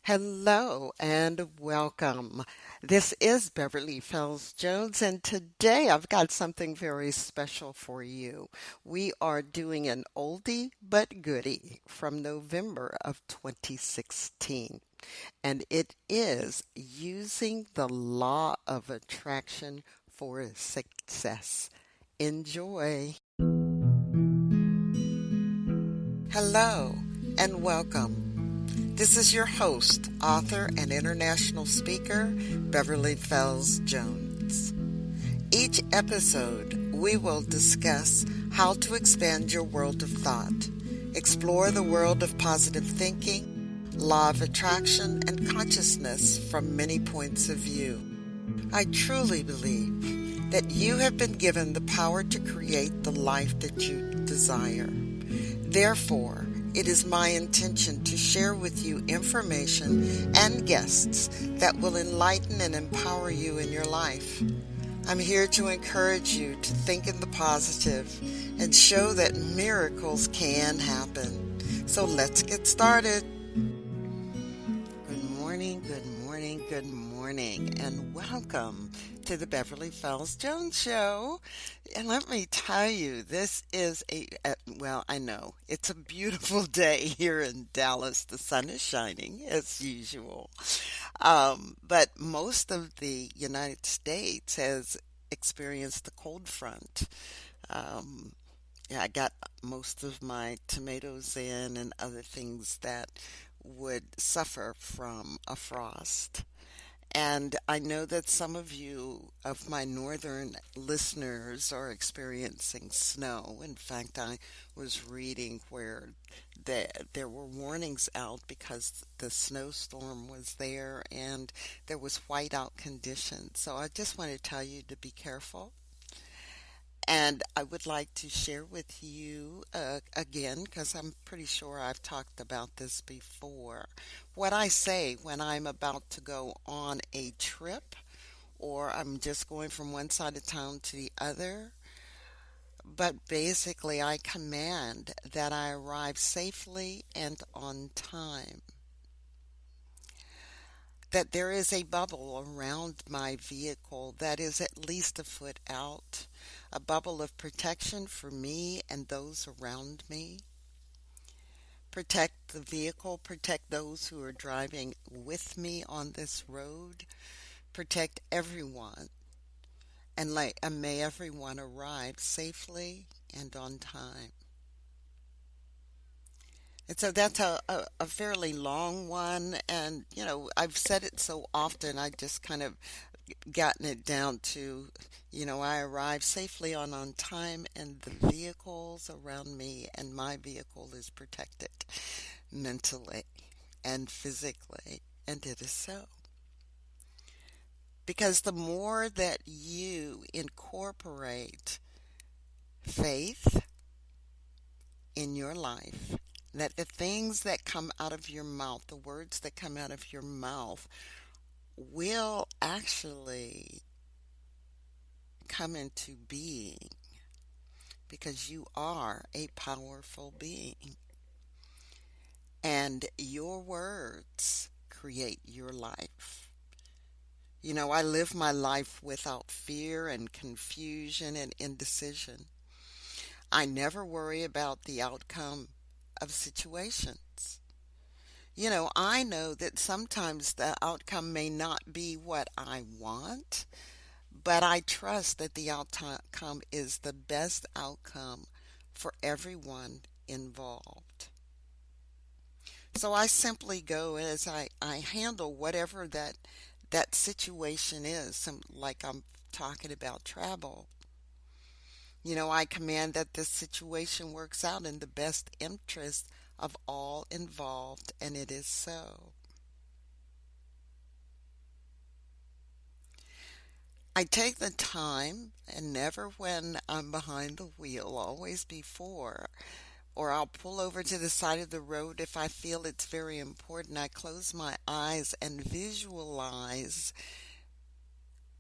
Hello and welcome. This is Beverly Fells Jones, and today I've got something very special for you. We are doing an oldie but goodie from November of 2016, and it is using the law of attraction for success. Enjoy. Hello and welcome. This is your host, author, and international speaker, Beverly Fells Jones. Each episode, we will discuss how to expand your world of thought, explore the world of positive thinking, law of attraction, and consciousness from many points of view. I truly believe that you have been given the power to create the life that you desire. Therefore, it is my intention to share with you information and guests that will enlighten and empower you in your life. I'm here to encourage you to think in the positive and show that miracles can happen. So let's get started. Good morning, good morning, good morning, and welcome to the Beverly Fells Jones Show. And let me tell you, this is well, I know it's a beautiful day here in Dallas. The sun is shining as usual. But most of the United States has experienced the cold front. Um, yeah, I got most of my tomatoes in and other things that would suffer from a frost. And I know that some of you, of my northern listeners, are experiencing snow. In fact, I was reading where there were warnings out because the snowstorm was there and there was whiteout conditions. So I just want to tell you to be careful. And I would like to share with you again, because I'm pretty sure I've talked about this before, what I say when I'm about to go on a trip or I'm just going from one side of town to the other. But basically, I command that I arrive safely and on time, that there is a bubble around my vehicle that is at least a foot out, a bubble of protection for me and those around me. Protect the vehicle, protect those who are driving with me on this road, protect everyone, and may everyone arrive safely and on time. And so that's a fairly long one. And, I've said it so often, I just kind of gotten it down to, I arrive safely on time and the vehicles around me and my vehicle is protected mentally and physically. And it is so. Because the more that you incorporate faith in your life, that the things that come out of your mouth, the words that come out of your mouth, will actually come into being because you are a powerful being and your words create your life. I live my life without fear and confusion and indecision. I never worry about the outcome of situations. I know that sometimes the outcome may not be what I want, but I trust that the outcome is the best outcome for everyone involved. So I simply go as I handle whatever that situation is. Like I'm talking about travel. I command that this situation works out in the best interest of all involved, and it is so. I take the time, and never when I'm behind the wheel, always before, or I'll pull over to the side of the road if I feel it's very important. I close my eyes and visualize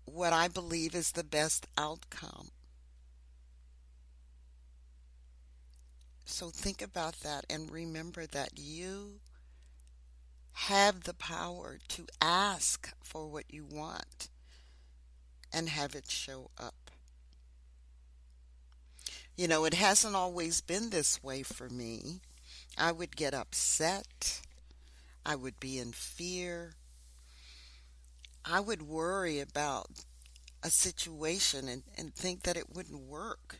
what I believe is the best outcome. So think about that and remember that you have the power to ask for what you want and have it show up. You know, it hasn't always been this way for me. I would get upset. I would be in fear. I would worry about a situation and think that it wouldn't work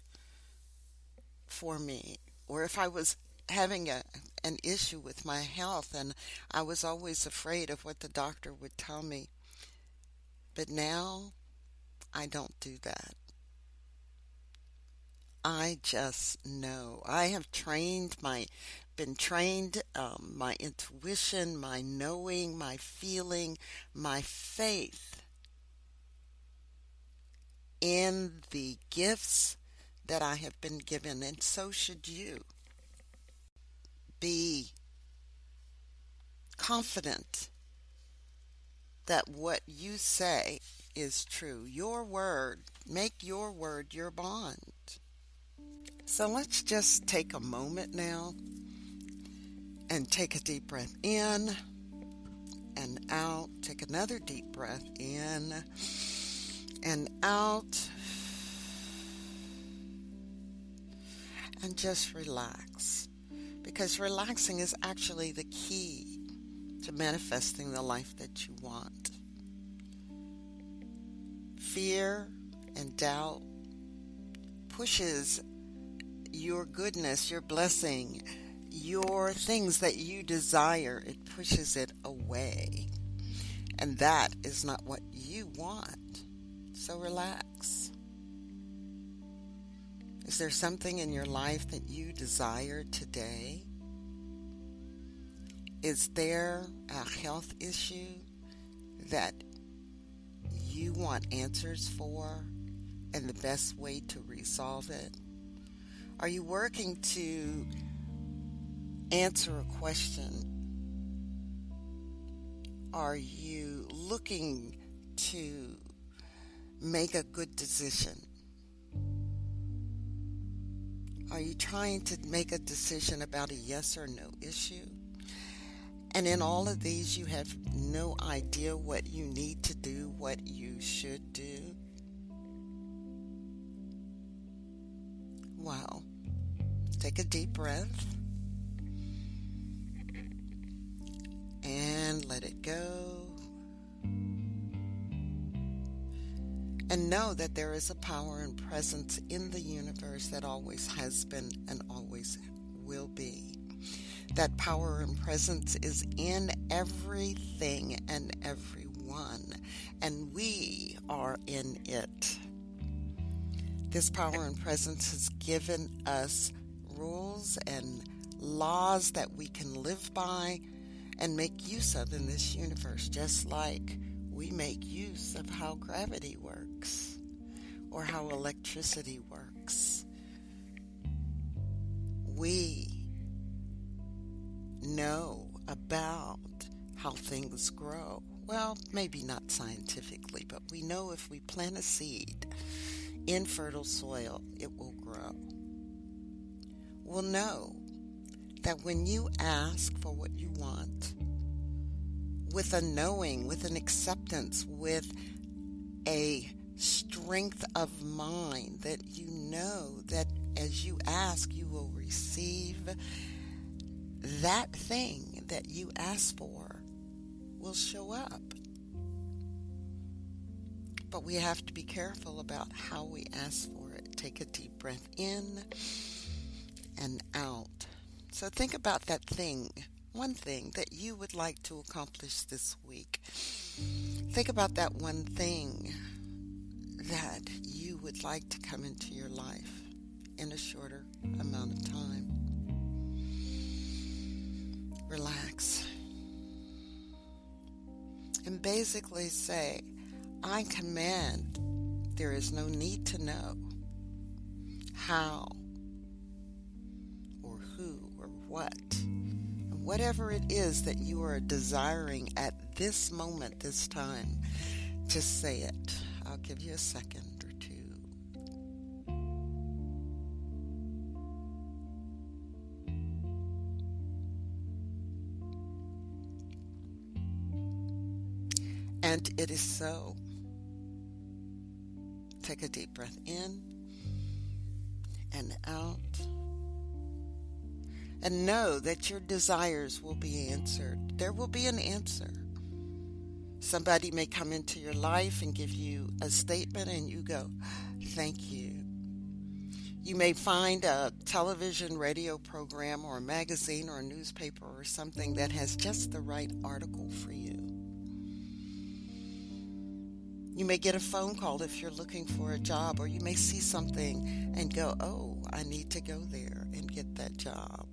for me. Or if I was having an issue with my health and I was always afraid of what the doctor would tell me. But now I don't do that. I just know. I have been trained, my intuition, my knowing, my feeling, my faith in the gifts that I have been given, and so should you. Be confident that what you say is true. Your word, make your word your bond. So let's just take a moment now and take a deep breath in and out. Take another deep breath in and out. And just relax. Because relaxing is actually the key to manifesting the life that you want. Fear and doubt pushes your goodness, your blessing, your things that you desire, it pushes it away. And that is not what you want. So relax. Is there something in your life that you desire today? Is there a health issue that you want answers for and the best way to resolve it? Are you working to answer a question? Are you looking to make a good decision? Are you trying to make a decision about a yes or no issue? And in all of these, you have no idea what you need to do, what you should do. Wow. Take a deep breath and let it go. And know that there is a power and presence in the universe that always has been and always will be. That power and presence is in everything and everyone, and we are in it. This power and presence has given us rules and laws that we can live by and make use of in this universe, just like we make use of how gravity works or how electricity works. We know about how things grow. Well, maybe not scientifically, but we know if we plant a seed in fertile soil, it will grow. We'll know that when you ask for what you want, with a knowing, with an acceptance, with a strength of mind, that you know that as you ask, you will receive that thing that you ask for will show up. But we have to be careful about how we ask for it. Take a deep breath in and out. So think about that thing, one thing that you would like to accomplish this week. Think about that one thing that you would like to come into your life in a shorter amount of time. Relax. And basically say, I command, there is no need to know how or who or what. Whatever it is that you are desiring at this moment, this time, just say it. I'll give you a second or two. And it is so. Take a deep breath in and out. And know that your desires will be answered. There will be an answer. Somebody may come into your life and give you a statement, and you go, thank you. You may find a television, radio program, or a magazine, or a newspaper, or something that has just the right article for you. You may get a phone call if you're looking for a job, or you may see something and go, oh, I need to go there and get that job.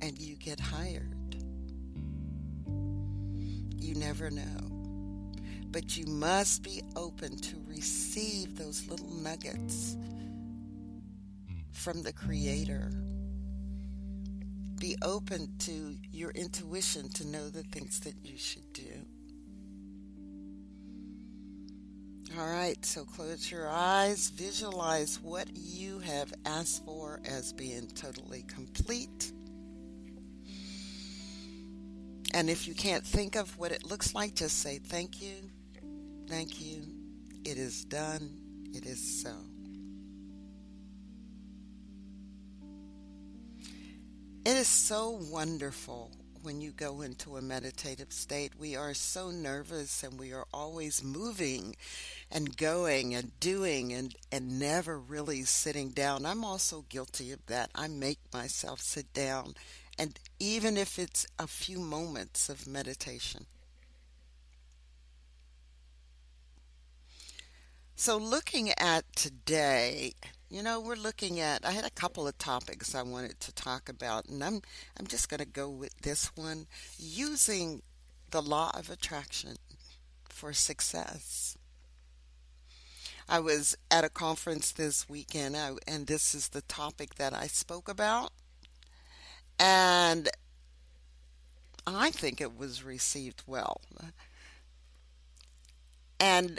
And you get hired. You never know. But you must be open to receive those little nuggets from the Creator. Be open to your intuition to know the things that you should do. All right, so close your eyes, visualize what you have asked for as being totally complete. And if you can't think of what it looks like, just say thank you, it is done, it is so. It is so wonderful when you go into a meditative state. We are so nervous and we are always moving and going and doing and never really sitting down. I'm also guilty of that. I make myself sit down, and even if it's a few moments of meditation. So looking at today, we're looking at, I had a couple of topics I wanted to talk about, and I'm just going to go with this one, using the law of attraction for success. I was at a conference this weekend, and this is the topic that I spoke about, and I think it was received well. And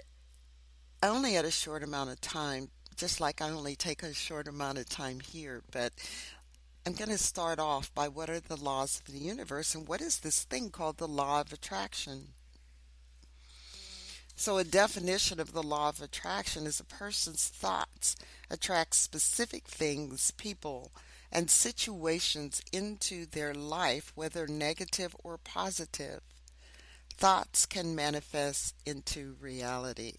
I only had a short amount of time, just like I only take a short amount of time here, but I'm going to start off by what are the laws of the universe and what is this thing called the law of attraction? So, a definition of the law of attraction is a person's thoughts attract specific things, people, and situations into their life, whether negative or positive. Thoughts can manifest into reality.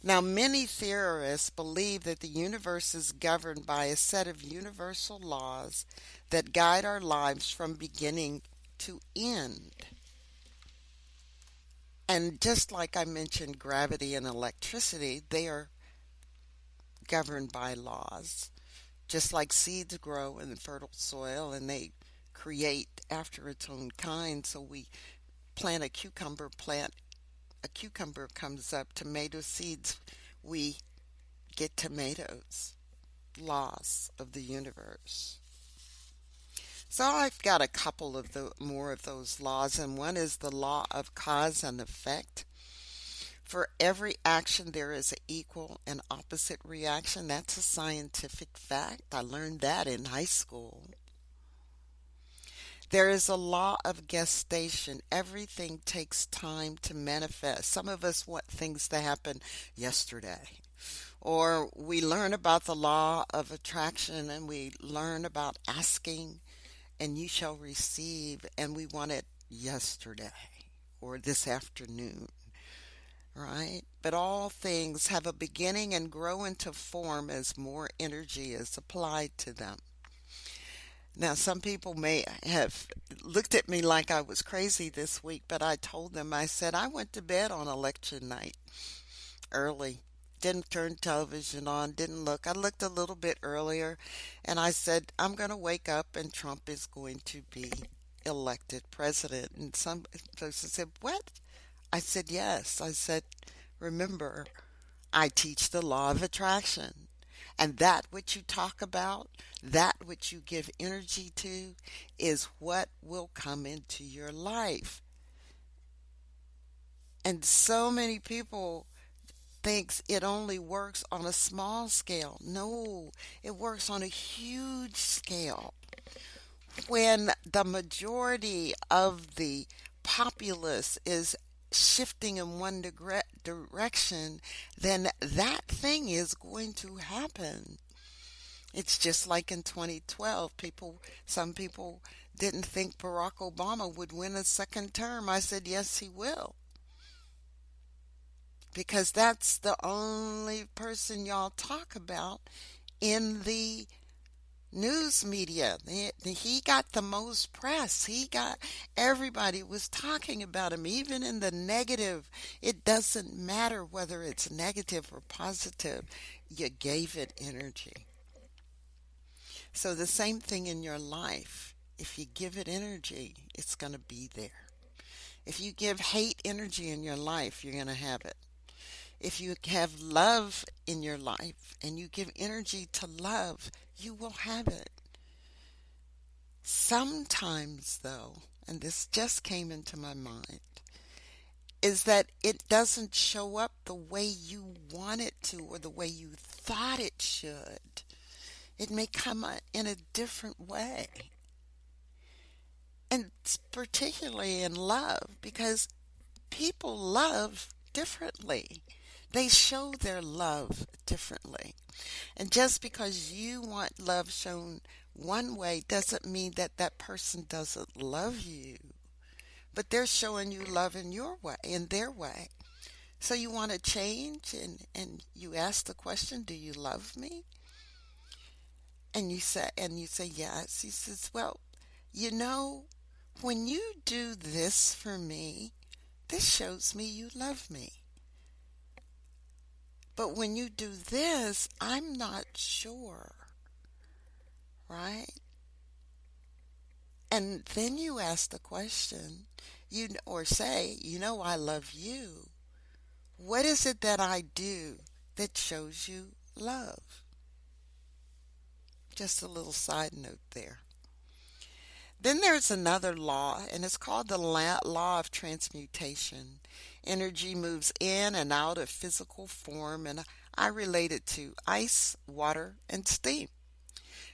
Now, many theorists believe that the universe is governed by a set of universal laws that guide our lives from beginning to end. And just like I mentioned gravity and electricity, they are governed by laws. Just like seeds grow in fertile soil and they create after its own kind. So we plant a cucumber comes up, tomato seeds, we get tomatoes. Laws of the universe. So I've got a couple of the more of those laws, and one is the law of cause and effect. For every action, there is an equal and opposite reaction. That's a scientific fact. I learned that in high school. There is a law of gestation. Everything takes time to manifest. Some of us want things to happen yesterday. Or we learn about the law of attraction and we learn about asking and you shall receive, and we want it yesterday or this afternoon, right? But all things have a beginning and grow into form as more energy is applied to them. Now, some people may have looked at me like I was crazy this week, but I told them, I said, I went to bed on election night early. Didn't turn television on, didn't look. I looked a little bit earlier, and I said, I'm going to wake up and Trump is going to be elected president. And some person said, what? I said, yes. I said, remember, I teach the law of attraction. And that which you talk about, that which you give energy to, is what will come into your life. And so many people thinks it only works on a small scale. No, it works on a huge scale. When the majority of the populace is shifting in one direction, then that thing is going to happen. It's just like in 2012, some people didn't think Barack Obama would win a second term. I said, yes, he will. Because that's the only person y'all talk about in the news media. He got the most press. Everybody was talking about him, even in the negative. It doesn't matter whether it's negative or positive. You gave it energy. So the same thing in your life. If you give it energy, it's going to be there. If you give hate energy in your life, you're going to have it. If you have love in your life and you give energy to love, you will have it. Sometimes, though, and this just came into my mind, is that it doesn't show up the way you want it to or the way you thought it should. It may come in a different way. And particularly in love, because people love differently. They show their love differently. And just because you want love shown one way doesn't mean that that person doesn't love you. But they're showing you love in your way, in their way. So you want to change and you ask the question, do you love me? And you say yes. He says, well, you know, when you do this for me, this shows me you love me. But when you do this, I'm not sure, right? And then you ask the question, or say, I love you. What is it that I do that shows you love? Just a little side note there. Then there's another law, and it's called the law of transmutation. Energy moves in and out of physical form, and I relate it to ice, water, and steam.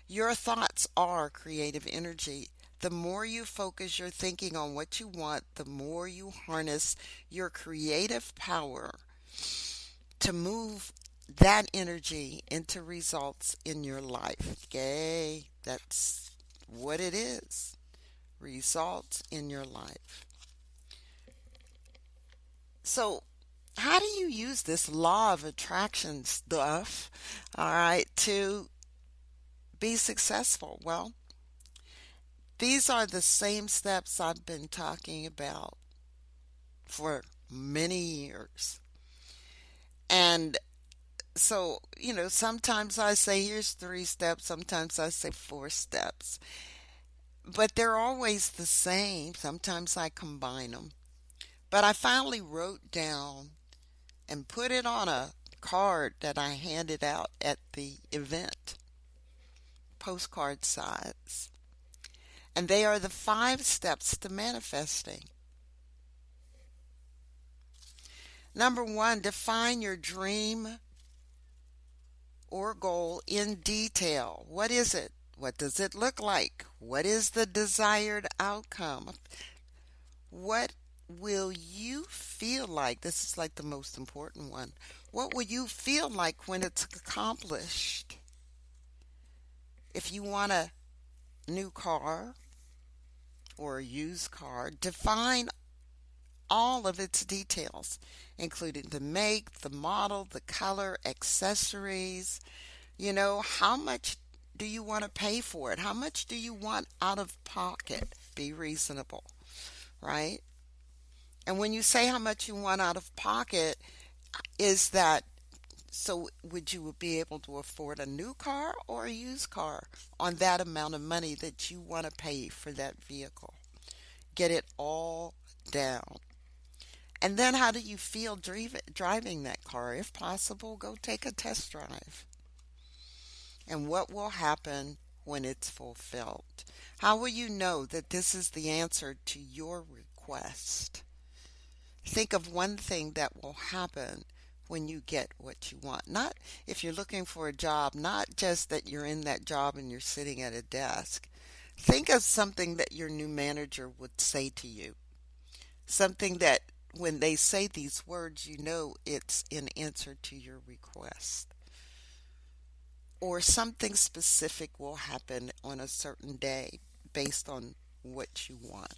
Your thoughts are creative energy. The more you focus your thinking on what you want, the more you harness your creative power to move that energy into results in your life. Okay, that's what it is. Results in your life. So, how do you use this law of attraction stuff, all right, to be successful? Well, these are the same steps I've been talking about for many years. And so, sometimes I say here's 3 steps, sometimes I say 4 steps, but they're always the same. Sometimes I combine them. But I finally wrote down and put it on a card that I handed out at the event, postcard size. And they are the 5 steps to manifesting. Number 1, define your dream or goal in detail. What is it? What does it look like? What is the desired outcome? What will you feel like? This is like the most important one. What will you feel like when it's accomplished? If you want a new car or a used car, define all of its details, including the make, the model, the color, accessories. How much do you want to pay for it? How much do you want out of pocket? Be reasonable, right? And when you say how much you want out of pocket, is that so would you be able to afford a new car or a used car on that amount of money that you want to pay for that vehicle? Get it all down. And then how do you feel driving that car? If possible, go take a test drive. And what will happen when it's fulfilled? How will you know that this is the answer to your request? Think of one thing that will happen when you get what you want. Not if you're looking for a job, not just that you're in that job and you're sitting at a desk. Think of something that your new manager would say to you. Something that when they say these words, you know it's in answer to your request. Or something specific will happen on a certain day based on what you want.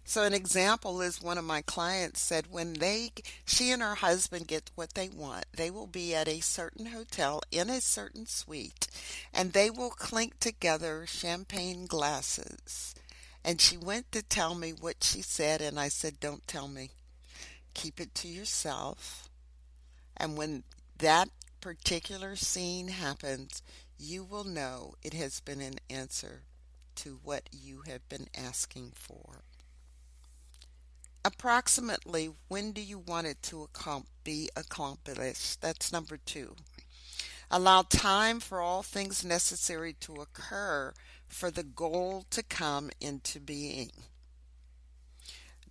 So an example is one of my clients said she and her husband get what they want, they will be at a certain hotel in a certain suite and they will clink together champagne glasses. And she went to tell me what she said and I said, "Don't tell me. Keep it to yourself." And when that particular scene happens, you will know it has been an answer to what you have been asking for. Approximately when do you want it to be accomplished? That's number 2. Allow time for all things necessary to occur for the goal to come into being.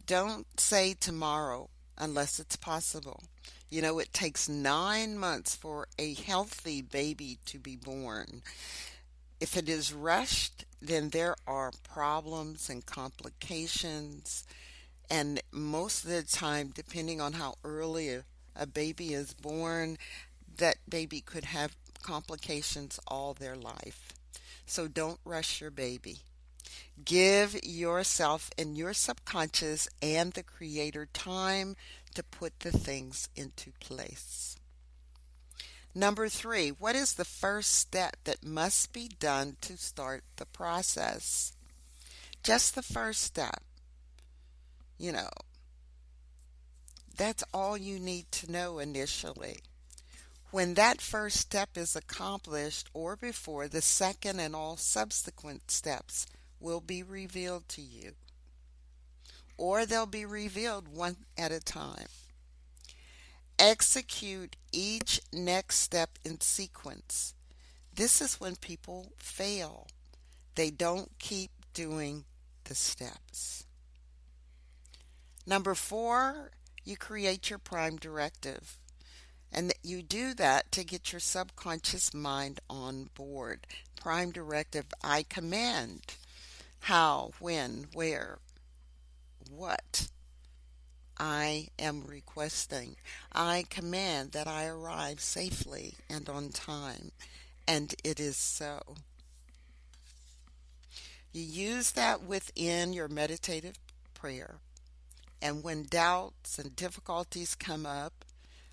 Don't say tomorrow unless it's possible. You know, it takes 9 months for a healthy baby to be born. If it is rushed, then there are problems and complications. And most of the time, depending on how early a baby is born, that baby could have complications all their life. So don't rush your baby. Give yourself and your subconscious and the Creator time to put the things into place. Number 3, what is the first step that must be done to start the process? Just the first step. You know, that's all you need to know initially. When that first step is accomplished or before, the second and all subsequent steps will be revealed to you, or they'll be revealed one at a time. Execute each next step in sequence. This is when people fail. They don't keep doing the steps. Number 4, you create your prime directive. And you do that to get your subconscious mind on board. Prime directive, I command how, when, where, what I am requesting. I command that I arrive safely and on time, and it is so. You use that within your meditative prayer. And when doubts and difficulties come up,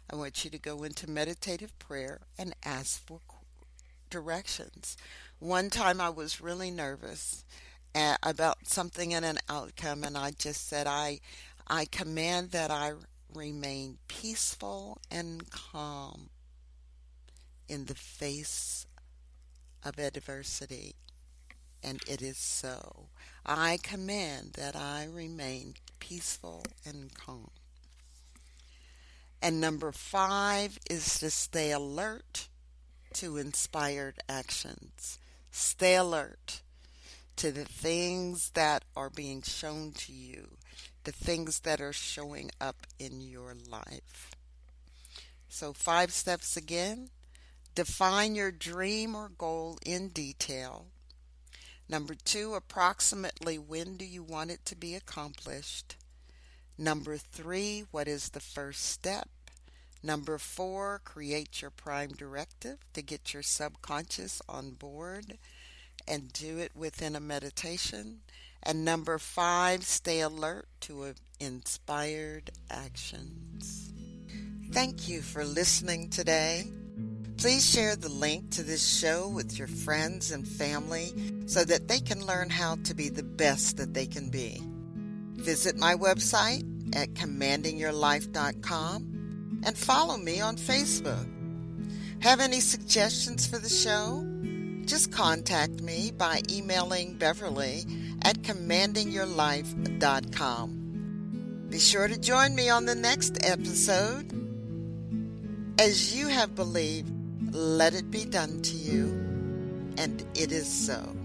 I want you to go into meditative prayer and ask for directions. One time I was really nervous about something in an outcome, and I just said, I command that I remain peaceful and calm in the face of adversity. And it is so. I command that I remain peaceful and calm. And number 5 is to stay alert to inspired actions. Stay alert to the things that are being shown to you, the things that are showing up in your life. So 5 steps again. Define your dream or goal in detail. Number 2, approximately when do you want it to be accomplished? Number 3, what is the first step? Number 4, create your prime directive to get your subconscious on board and do it within a meditation. And number 5, stay alert to inspired actions. Thank you for listening today. Please share the link to this show with your friends and family so that they can learn how to be the best that they can be. Visit my website at commandingyourlife.com and follow me on Facebook. Have any suggestions for the show? Just contact me by emailing Beverly at commandingyourlife.com. Be sure to join me on the next episode. As you have believed, let it be done to you, and it is so.